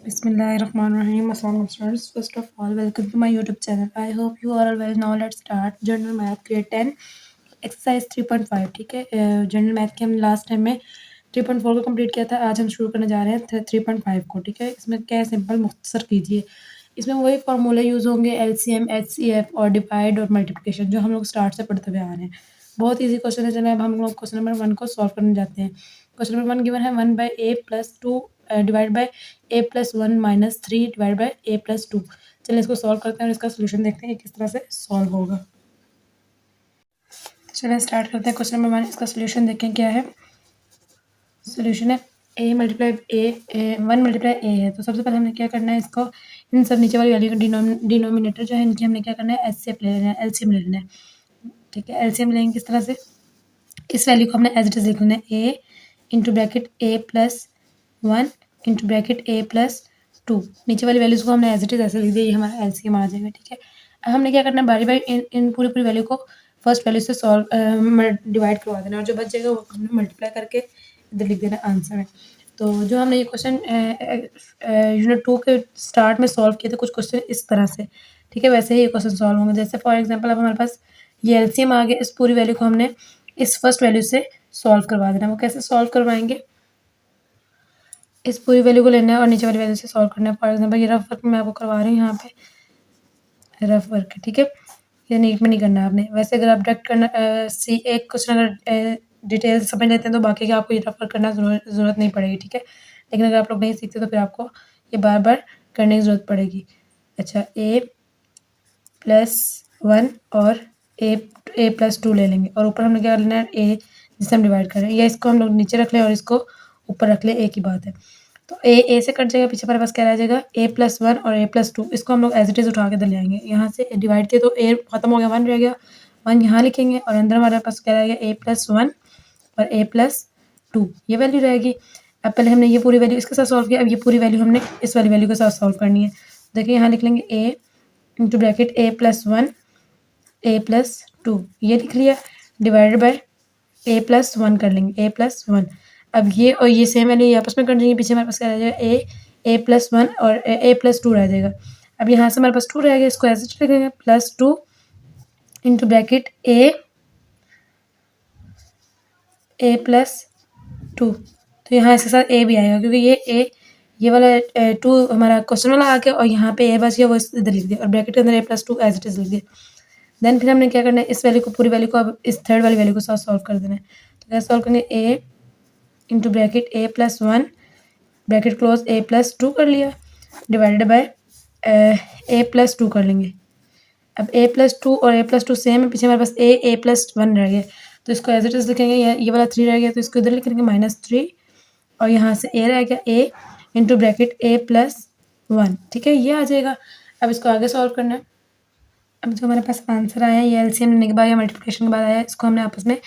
Bismillahirrahmanirrahim. Assalamu students. First of all, welcome to my YouTube channel. I hope you are all well. Now let's start General Math Grade 10 exercise 3.5. ठीक है, general math के हम last time में 3.4 को complete किया था. आज हम शुरू करने जा रहे हैं 3.5 को. ठीक है, इसमें क्या है, सिंपल मुख्तसर कीजिए. इसमें वही फार्मूले यूज़ होंगे, एलसीएम, एचसीएफ और डिवाइड और मल्टीप्लिकेशन, जो हम लोग स्टार्ट से पढ़ते हुए आ रहे हैं. बहुत ईजी क्वेश्चन है. चलिए अब हम लोग क्वेश्चन नंबर 1 को सॉल्व करने जाते हैं. क्वेश्चन नंबर 1 गिवन है 1/a+2 divide by a+1 minus 3 divide by a+2. चलिए इसको सॉल्व करते हैं और इसका सोल्यूशन देखते हैं कि किस तरह से सॉल्व होगा. चलिए स्टार्ट करते हैं. क्वेश्चन नंबर 1, इसका सोल्यूशन देखें क्या है. सोल्यूशन है a multiply a 1 multiply a है. तो सबसे पहले हमने क्या करना है, इसको इन सब नीचे वाली वैल्यू का डिनोमिनेटर जो है इनकी हमने क्या करना है, एचसीएफ ले लेना है, एलसीएम ले लेना है. ठीक है, एलसीएम लेंगे किस तरह से, इस वैल्यू को हमने एज इट इज लिख लेना है, a into bracket a+1 into bracket a+2. नीचे वाली वैल्यूज को हमने एज इट इज ऐसे लिख दिया, ये हमारा एलसीएम आ जाएगा. ठीक है, अब हमने क्या करना है, बारी बारी इन पूरी पूरी वैल्यू को फर्स्ट वैल्यू से सॉल्व डिवाइड करवा देना और जो बच जाएगा वो हमने मल्टीप्लाई करके इधर लिख देना आंसर में. तो जो हमने ये क्वेश्चन यूनिट 2 के स्टार्ट में सॉल्व किए थे कुछ क्वेश्चन इस तरह से. ठीक है, वैसे ही ये क्वेश्चन सॉल्व होंगे. जैसे फॉर एग्जांपल अब हमारे पास ये एलसीएम आ गया, इस पूरी वैल्यू को हमने इस फर्स्ट वैल्यू से सॉल्व करवा देना. वो कैसे सॉल्व करवाएंगे, इस पूरी वैल्यू को लेना है और नीचे वाली वैल्यू से सॉल्व करना है. फॉर एग्जांपल ये रफ वर्क मैं आपको करवा रही हूँ, यहाँ पे रफ वर्क है. ठीक है, ये नीट में नहीं करना है आपने. वैसे अगर आप डायरेक्ट करना एक क्वेश्चन अगर डिटेल समझ लेते हैं तो बाकी का आपको ये रफ वर्क करना ज़रूरत नहीं पड़ेगी. ठीक है, लेकिन अगर आप लोग नहीं सीखते तो फिर आपको ये बार बार करने की ज़रूरत पड़ेगी. अच्छा, a+1 और a+2 ले लेंगे और ऊपर हमने क्या लेना है, a जिसे हम डिवाइड कर रहे हैं, या इसको हम लोग नीचे रख लें और इसको ऊपर रख लें, एक ही बात है. तो ए से कट जाएगा, पीछे हमारे पास क्या रह जाएगा, a+1 और a+2. इसको हम लोग एज इट इज उठा के इधर ले आएंगे. यहाँ से डिवाइड किए तो a खत्म हो गया, 1 रह गया, 1 यहाँ लिखेंगे और अंदर हमारे पास क्या रह गया, a+1 और a+2 ये वैल्यू रहेगी. अब पहले हमने ये पूरी वैल्यू इसके साथ सॉल्व किया, अब ये पूरी वैल्यू हमने इस वाली वैल्यू के साथ सॉल्व करनी है. देखिए यहाँ लिख लेंगे a into bracket a+1 a+2 ये लिख लिया, डिवाइडेड बाय a+1 कर लेंगे, a+1. अब ये और ये सेम वैल्यू आपस में कर देंगे, पीछे हमारे पास क्या रह जाएगा, a+1 और a+2 रह जाएगा. अब यहाँ से हमारे पास 2 रह गया, इसको ऐसे लिखेंगे +2 इंटू ब्रैकेट a+2. तो यहाँ इसके साथ a भी आएगा क्योंकि ये वाला 2 हमारा क्वेश्चन वाला आ गया और यहाँ पे a बच गया, वो इधर लिख दिया और ब्रैकेट के अंदर a+2 एज इट इज लिख दिया. देन फिर हमने क्या करना है, इस वैल्यू को पूरी वैल्यू को अब इस थर्ड वाली वैल्यू के साथ सॉल्व कर देना है. तो कैसे सॉल्व करेंगे, a into bracket a+1 bracket close a+2 कर लिया, डिवाइडेड बाय a+2 कर लेंगे. अब a+2 और a+2 सेम है, पीछे हमारे पास a+1 रह गया, तो इसको एज इट इज लिखेंगे. ये वाला 3 रह गया तो इसको इधर लिखेंगे -3 और यहाँ से a रह गया, a इंटू ब्रैकेट a+1. ठीक है, ये आ जाएगा. अब इसको आगे सॉल्व करना है. अब जो हमारे पास आंसर आया है, ये एलसीएम लेने के बाद या मल्टीप्लिकेशन के बाद आया है, इसको हमने आपस में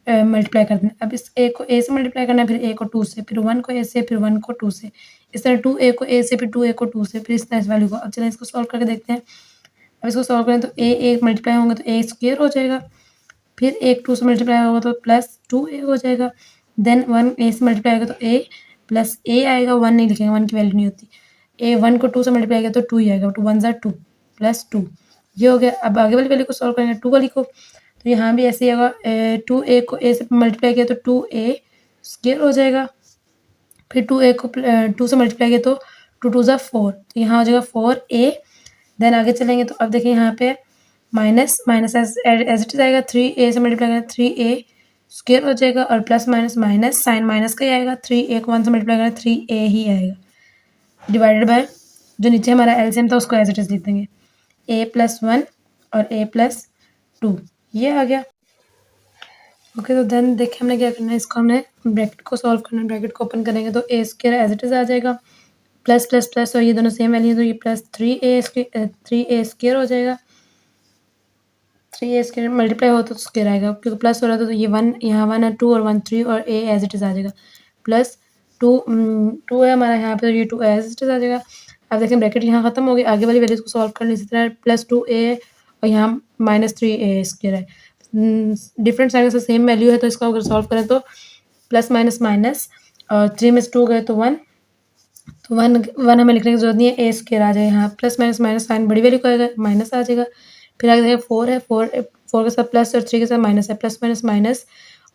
मल्टीप्लाई कर देना. अब इस a को a से मल्टीप्लाई करना है, फिर a को 2 से, फिर 1 को a से, फिर 1 को 2 से, इस तरह 2a को a से, फिर 2a को 2 से, फिर इस तरह इस वैल्यू को. अब चलिए इसको सॉल्व करके देखते हैं. अब इसको सॉल्व करें तो a मल्टीप्लाई होंगे तो a स्क्वायर हो जाएगा, फिर एक 2 से मल्टीप्लाई होगा तो +2a हो जाएगा, देन 1 a से मल्टीप्लाई होगा तो a+a आएगा. 1 नहीं लिखेंगे, 1 की वैल्यू नहीं होती. a1 को 2 से मल्टीप्लाई किया तो 2 ही आएगा, 2 1 ज़ा 2 +2 ये हो गया. अब आगे वाली वैल्यू को सॉल्व करेंगे 2 वाली को, तो यहाँ भी ऐसे ही होगा, 2a को a से मल्टीप्लाई किया तो 2a स्क्वायर हो जाएगा, फिर 2a को 2 से मल्टीप्लाई किया तो 2 2 ज़ा 4, तो यहाँ हो जाएगा 4a. देन आगे चलेंगे तो अब देखिए यहाँ पे minus minus as it is आएगा, 3a से मल्टीप्लाई करें 3a स्क्वायर हो जाएगा और plus minus minus sign minus का ही आएगा, 3a को 1 से मल्टीप्लाई करें 3a ही आएगा, डिवाइडेड बाय जो नीचे हमारा एलसीएम था उसको एज इट इज लिख देंगे, a+1 और a+2 ये आ गया. ओके, तो देन देखिए हमने क्या करना है, इसको हमने ब्रैकेट को सॉल्व करना है. ब्रैकेट को ओपन करेंगे तो a square as it is आ जाएगा, प्लस प्लस प्लस और ये दोनों सेम वैल्यू है तो ये +3a स्क्वायर हो जाएगा. 3a स्क्वायर मल्टीप्लाई हो तो स्क्वायर आएगा क्योंकि प्लस हो रहा था, तो ये 1 यहाँ 1 है, 2 और 1 3 और a एज इट इज आ जाएगा, +2 है हमारा यहाँ पे तो ये 2 एज इट इज आ जाएगा. अब देखिए ब्रैकेट यहाँ खत्म हो गया, आगे वाली वैल्यूज को सॉल्व करने इसी तरह +2a और यहाँ -3a स्क्वायर है. डिफरेंट साइड से सेम वैल्यू है तो इसको अगर सॉल्व करें तो प्लस माइनस माइनस और 3 में से 2 गए तो 1 तो वन वन हमें लिखने की जरूरत नहीं है, ए स्क्वायर आ जाएगा यहाँ, प्लस माइनस माइनस साइन बड़ी वैल्यू को आएगा माइनस आ जाएगा। फिर आगे देखिए 4 है, 4 के साथ प्लस और 3 के साथ माइनस है, प्लस माइनस माइनस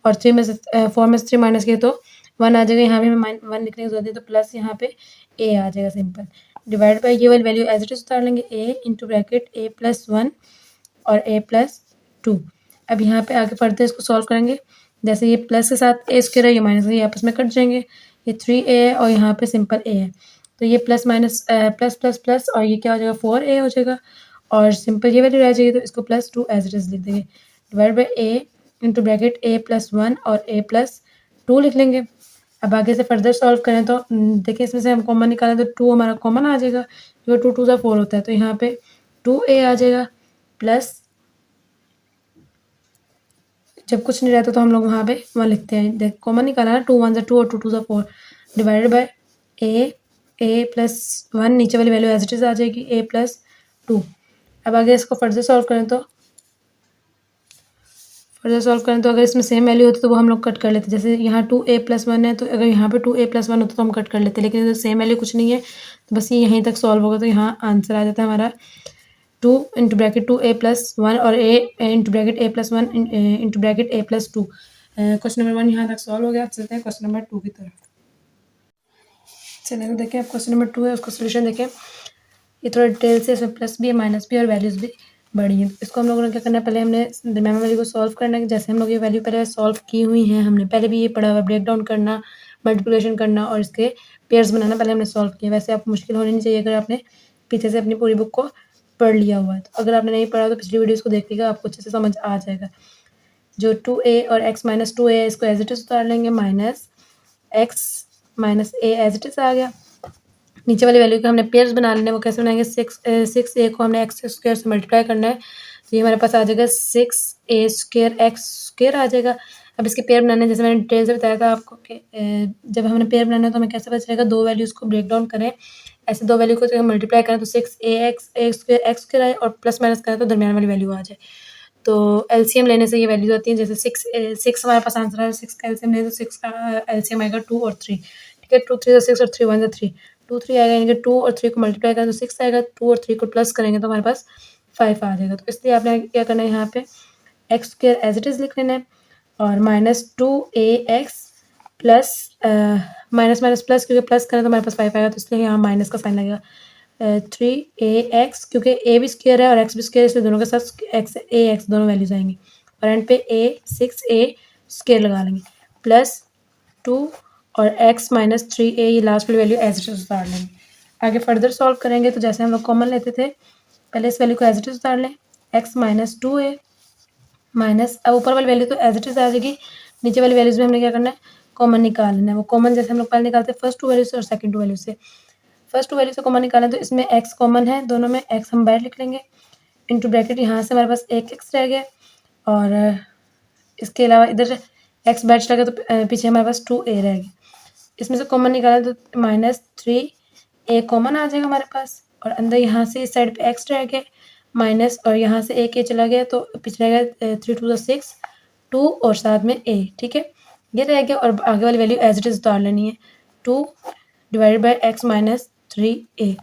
और 3 में से 4 में से 3 माइनस किए तो 1 आ जाएगा। यहाँ भी हमें 1 लिखने की जरूरत है, तो प्लस यहाँ पे ए आ जाएगा सिंपल। डिवाइड बाई ये वाली वैल्यू एज इट इज उतार लेंगे, ए इंटू ब्रैकेट ए प्लस 1 और ए प्लस 2। अब यहाँ पे आगे फर्दर इसको सॉल्व करेंगे। जैसे ये प्लस के साथ ए स्क्वायर है, ये माइनस है, ये आपस में कट जाएंगे। ये 3a है और यहाँ पे सिंपल a है, तो ये plus minus plus plus plus और ये क्या हो जाएगा 4a हो जाएगा और सिंपल ये वैल्यू रह जाएगी, तो इसको प्लस 2 एज इट इज लिख देंगे। Divide by a into bracket a plus 1 और a प्लस 2 लिख लेंगे। अब आगे से फर्दर सॉल्व करें तो देखिए इसमें से हम कॉमन निकालें तो 2 हमारा कॉमन आ जाएगा, जो 2 2 4 होता है, तो यहाँ पे 2a आ जाएगा प्लस, जब कुछ नहीं रहता तो हम लोग वहाँ पे 1 लिखते हैं। देख कॉमन निकाला ना, 2 1 2 और 2 2 4 डिवाइडेड बाय ए प्लस 1, नीचे वाली वैल्यू एज इट इज आ जाएगी ए प्लस 2। अब आगे इसको फर्दर सॉल्व करें तो अगर इसमें सेम वैल्यू होती तो वो हम लोग कट कर लेते। जैसे यहाँ 2a प्लस 1 है, तो अगर यहाँ पे 2a प्लस 1 होता तो हम कट कर लेते, लेकिन तो सेम वैल्यू कुछ नहीं है, तो बस ये यहीं तक सॉल्व होगा, तो यहाँ आंसर आ जाता है हमारा 2 इंटू ब्रैकेट 2a प्लस 1 और a into bracket a plus 1 into bracket a plus 2। Question number 1 यहाँ तक सॉल्व हो गया। अब चलते हैं क्वेश्चन नंबर 2 की तरफ। चलिए तो देखें, अब क्वेश्चन नंबर 2 है, उसका सोल्यूशन देखें। ये थोड़ा डिटेल से, इसमें प्लस भी है माइनस भी और वैल्यूज़ भी बड़ी हैं। इसको हम लोगों ने क्या करना है, पहले हमने दरमियान वाली को सॉल्व करना है। जैसे हम लोग ये वैल्यू पहले सॉल्व की हुई हैं, हमने पहले भी ये पढ़ा हुआ, ब्रेक डाउन करना, मल्टीप्लिकेशन करना और इसके पेयर्स बनाना पहले हमने सॉल्व किया। वैसे आपको मुश्किल होनी नहीं चाहिए अगर आपने पीछे से अपनी पूरी बुक को पढ़ लिया हुआ है। तो अगर आपने नहीं पढ़ा तो पिछली वीडियोज़ को देखिएगा, आपको अच्छे से समझ आ जाएगा। जो 2a और x माइनस 2a है, इसको एज इट इज उतार लेंगे, minus x minus a as it is आ गया। नीचे वाली वैल्यू के हमने पेयर्स बना लेने, वो कैसे बनाएंगे, 6a को हमने x स्क्वायर से मल्टीप्लाई करना है, तो ये हमारे पास आ जाएगा 6a स्क्वायर x स्क्वायर आ जाएगा। अब इसके पेयर बनाने, जैसे मैंने डिटेल से बताया था आपको कि जब हमने पेयर बनाना है तो हमें कैसे पता चलेगा, दो वैल्यूज़ को ब्रेक डाउन करें, ऐसे दो वैल्यू को मल्टीप्लाई करें तो 6a x स्क्वायर आए और प्लस माइनस करें तो दरमियान वाली वैल्यू आ जाए। तो एलसीएम लेने से ये वैल्यूज आती हैं। जैसे 6 हमारे पास आंसर है, 6 का एलसीएम लें तो 6 का एलसीएम आएगा 2 और 3, ठीक है। 2 3 6 और 3 1 3, 2 3 आएगा, यानी कि 2 और 3 को मल्टीप्लाई करें तो 6 आएगा, 2 और 3 को प्लस करेंगे तो हमारे पास 5 आ जाएगा। तो इसलिए आपने क्या करना है, यहाँ पे x square as it is लिख लेना है और minus 2ax plus minus minus plus, क्योंकि प्लस करें तो हमारे पास 5 आएगा, तो इसलिए यहाँ माइनस का साइन लगेगा। 3ax, क्योंकि a भी स्क्वायर है और x भी स्क्वायर है, इसलिए दोनों के साथ x ax दोनों वैल्यूज आएंगी और एंड पे a 6a स्क्वायर लगा लेंगे, प्लस 2 और x माइनस 3a, ये लास्ट वाली वैल्यू एज इट इज उतार लेंगे। आगे फर्दर सॉल्व करेंगे तो जैसे हम लोग कॉमन लेते थे, पहले इस वैल्यू को एज इट इज उतार लें, x माइनस 2a माइनस, अब ऊपर वाली वैल्यू तो एज इट इज आ जाएगी, नीचे वाली वैल्यूज में हमने क्या करना है, कॉमन निकाल लेना है। वो कॉमन जैसे हम लोग पहले निकालते हैं फर्स्ट टू वैल्यू से और सेकंड टू वैल्यू से। फर्स्ट टू वैल्यू से कॉमन निकालें तो इसमें x कॉमन है, दोनों में x हम बाहर लिख लेंगे, इंटू ब्रैकेट यहाँ से हमारे पास एक x रह गया और इसके अलावा इधर x बाहर चला गया तो पीछे हमारे पास 2a रह गया। इसमें से कॉमन निकाला तो माइनस 3a कॉमन आ जाएगा हमारे पास और अंदर यहाँ से इस साइड पे x रह गया माइनस, और यहाँ से एक a चला गया तो पीछे रह गया 3 2 6 2 और साथ में a, ठीक है, ये रह गया। और आगे वाली वैल्यू एज इट इज उतार लेनी है, 2 divided by x minus 3a।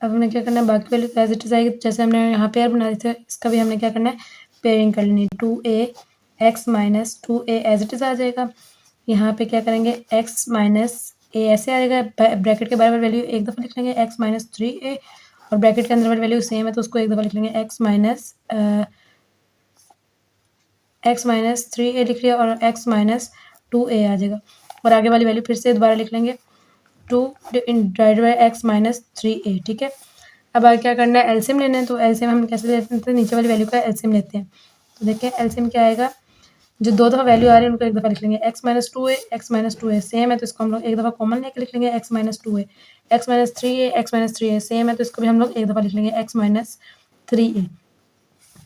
अब हमने क्या करना है, बाकी वैल्यू एज इट इज आएगी, जैसे हमने यहाँ पेयर बना दी थी, इसका भी हमने क्या करना है, पेयरिंग कर लेनी है। 2a x minus 2a as it is आ जाएगा। यहाँ पे क्या करेंगे, x माइनस a ऐसे आएगा, ब्रैकेट के बाहर वैल्यू एक दफ़ा लिख लेंगे x माइनस 3a और ब्रैकेट के अंदर वाली वैल्यू सेम है तो उसको एक दफ़ा लिख लेंगे, x माइनस 3a लिख लिया और x माइनस 2a आ जाएगा। और आगे वाली वैल्यू फिर से दोबारा लिख लेंगे, 2 divided by x minus 3a, ठीक है। अब आगे क्या करना है, एलसीएम लेना है। तो एलसीएम हम कैसे लेते हैं, तो नीचे वाली वैल्यू का एलसीएम लेते हैं। तो देखिए एलसीएम क्या आएगा, जो दो दफ़ा वैल्यू आ रही है उनको एक दफ़ा लिख लेंगे, x माइनस 2a सेम है तो इसको हम लोग एक दफ़ा कॉमन लेके लिख लेंगे, x माइनस 3a सेम है तो इसको भी हम लोग एक दफ़ा लिख लेंगे, x माइनस 3a।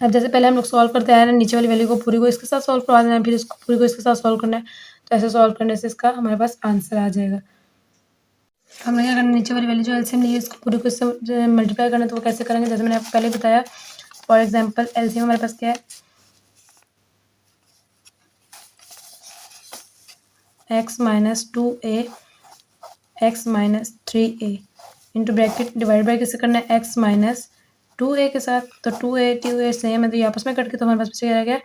अब जैसे पहले हम लोग सॉल्व करते आए हैं, नीचे वाली वैल्यू को पूरी को इसके साथ सॉल्व करवा देना है, फिर इसको पूरी को इसके साथ सॉल्व करना है, तो ऐसे सॉल्व करने से इसका हमारे पास आंसर आ जाएगा। हमने क्या करना, नीचे वाली वैल्यू जो एलसीएम ली है इसको पूरी को इससे मल्टीप्लाई करना है, तो वो कैसे करेंगे, जैसे मैंने आपको पहले बताया। फॉर एग्जांपल एलसीएम हमारे पास क्या है, x minus 2a x minus 3a into bracket divide by किससे करना है एक्स माइनस 2a के साथ। तो 2a सेम है तो ये आपस में कट के तो हमारे पास क्या रह गया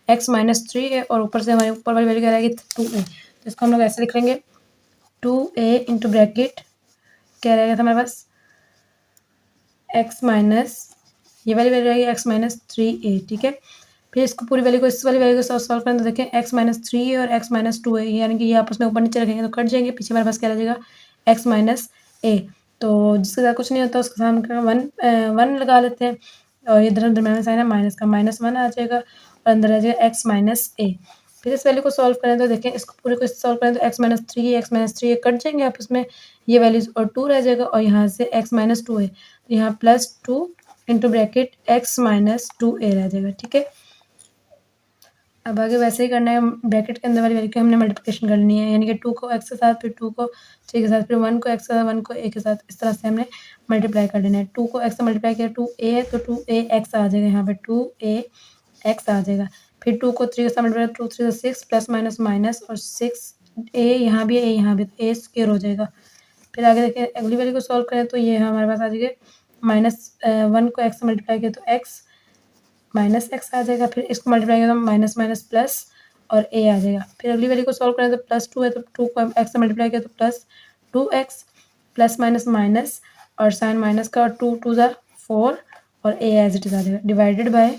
एक्स माइनस 3a और ऊपर से हमारे ऊपर वाली वैल्यू क्या रहेगी 2a। तो इसको हम लोग ऐसे लिख लेंगे 2a इंटू ब्रैकेट क्या रहेगा था हमारे पास एक्स माइनस ये वाली वैल्यू रहेगी एक्स माइनस 3a। ठीक है, फिर इसको पूरी वैल्यू को इस वाली वैल्यू को सॉल्व करें तो देखें एक्स माइनस 3 और एक्स माइनस 2 है यानी कि ये आपस में ऊपर नीचे रखेंगे तो कट जाएंगे, पीछे हमारे पास क्या रह जाएगा एक्स माइनस ए। तो जिसके साथ कुछ नहीं होता उसके साथ हम वन लगा लेते हैं और इधर दरम्यान में साइन है माइनस का -1 आ जाएगा और अंदर आ जाएगा एक्स माइनस ए। फिर इस वैल्यू को सॉल्व करें तो देखें इसको पूरे को सॉल्व करें तो एक्स माइनस थ्री कट जाएंगे आपस में, ये वैल्यूज और 2 रह जाएगा और यहाँ से एक्स माइनस 2 है तो यहाँ +2 into bracket x minus 2a रह जाएगा। ठीक है, अब आगे वैसे ही करना है, ब्रैकेट के अंदर वाली वैल्यू की हमने मल्टीप्लिकेशन करनी है यानी कि 2 को x के साथ फिर 2 को 3 के साथ फिर 1 को x के साथ 1 को a के साथ इस तरह से हमने मल्टीप्लाई कर लेना है। 2 को x से मल्टीप्लाई किया 2a है तो 2a x आ जाएगा, यहाँ पे 2a x आ जाएगा। फिर 2 को 3 के साथ मल्टीप्लाई 2 3 6 प्लस माइनस माइनस और 6a यहाँ भी a यहाँ भी तो a स्क्वायर हो जाएगा। फिर आगे देखिए अगली वैल्यू को सॉल्व करें तो ये हमारे पास आ जाएगा -1 को x से मल्टीप्लाई किया तो x माइनस एक्स आ जाएगा, फिर इसको मल्टीप्लाई करें तो माइनस माइनस प्लस और ए आ जाएगा। फिर अगली वैल्यू को सॉल्व करें तो +2 है तो 2 को एक्स से मल्टीप्लाई किया तो +2x प्लस माइनस माइनस और साइन माइनस का और 2 2 ज़ा 4 और ए एज इट इज आ जाएगा डिवाइडेड बाय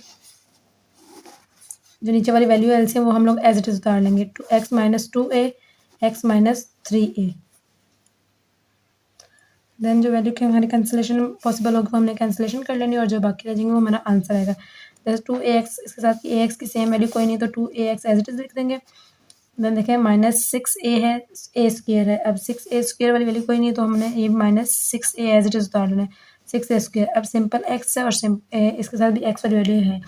जो नीचे वाली वैल्यू एलसीएम वो हम लोग एज इट इज उतार लेंगे x minus 2a x minus 3a। Then जो वैल्यू की हमारी कैंसिलेशन पॉसिबल होगी वो हमने कैंसिलेशन कर लेनी और जो बाकी रह जाएंगे वो हमारा आंसर आएगा। जैसे 2ax इसके साथ ax की सेम वैल्यू कोई नहीं तो 2ax एज इट इज लिख देंगे। देन देखें -6a है a स्क्वायर है, अब 6a स्क्वायर वाली वैल्यू कोई नहीं तो हमने ये -6a एज इट इज उतार लेना है 6a स्क्वायर। अब सिंपल x है और इसके साथ भी x वाली वैल्यू है,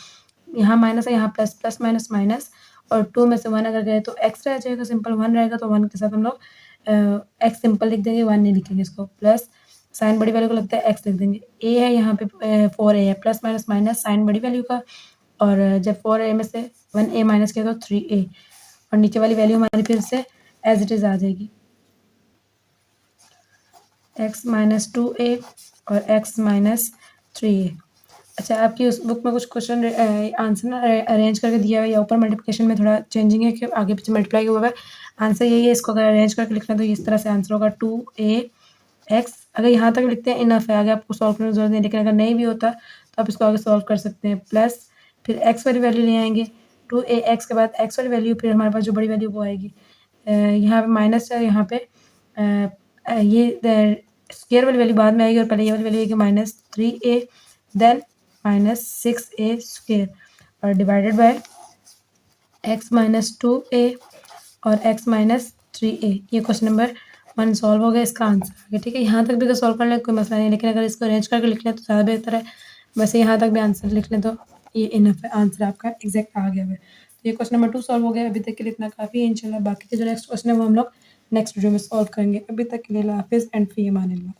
यहाँ माइनस है यहाँ प्लस प्लस माइनस माइनस और 2 में से 1 अगर गए तो x रह जाएगा, सिंपल 1 रहेगा तो 1 के साथ हम लोग x सिंपल लिख देंगे 1 नहीं लिखेंगे इसको, प्लस साइन बड़ी वैल्यू को लगता है x लिख देंगे। a है यहाँ पे 4a है प्लस माइनस माइनस साइन बड़ी वैल्यू का और जब 4a में से 1a माइनस किया तो 3a और नीचे वाली वैल्यू हमारी फिर से एज इट इज आ जाएगी x माइनस 2a और x माइनस 3a। अच्छा, आपकी उस बुक में कुछ क्वेश्चन आंसर ना अरेंज करके दिया हुआ है या ऊपर मल्टीप्लिकेशन में थोड़ा चेंजिंग है कि आगे पीछे मल्टीप्लाई हुआ है, आंसर यही है। इसको अगर अरेंज करके लिखना है तो इस तरह से आंसर होगा 2ax। अगर यहाँ तक लिखते हैं इनफ है, आगे आपको सॉल्व करने की जरूरत नहीं, लेकिन अगर नहीं भी होता तो आप इसको आगे सॉल्व कर सकते हैं। प्लस फिर एक्स वाली वैल्यू ले आएंगे 2ax के बाद एक्स वाली वैल्यू फिर हमारे पास जो बड़ी वैल्यू वो आएगी यहाँ पे माइनस है, यहाँ पे ये स्क्वायर वाली वैल्यू बाद में आएगी और पहले ये वाली वैल्यू आएगी -3a देन -6a स्क्वायर और divided by x minus 2a और x माइनस 3a। ये क्वेश्चन नंबर 1 सॉल्व हो गया, इसका आंसर आ गया। ठीक है, यहाँ तक भी तो सॉल्व कर लें कोई मसला नहीं, लेकिन अगर इसको अरेंज करके लिख लें तो ज़्यादा बेहतर है। वैसे यहाँ तक भी आंसर लिख लें तो ये इनफ है, आंसर आपका एग्जैक्ट आ गया है। तो ये क्वेश्चन नंबर 2 सॉल्व हो गया, अभी तक के लिए इतना काफ़ी है। इंशाल्लाह बाकी के जो नेक्स्ट क्वेश्चन है वो हम लोग नेक्स्ट वीडियो में सॉल्व करेंगे। अभी तक के लिए अल्लाह हाफिज़ एंड फ़ी अमान अल्लाह।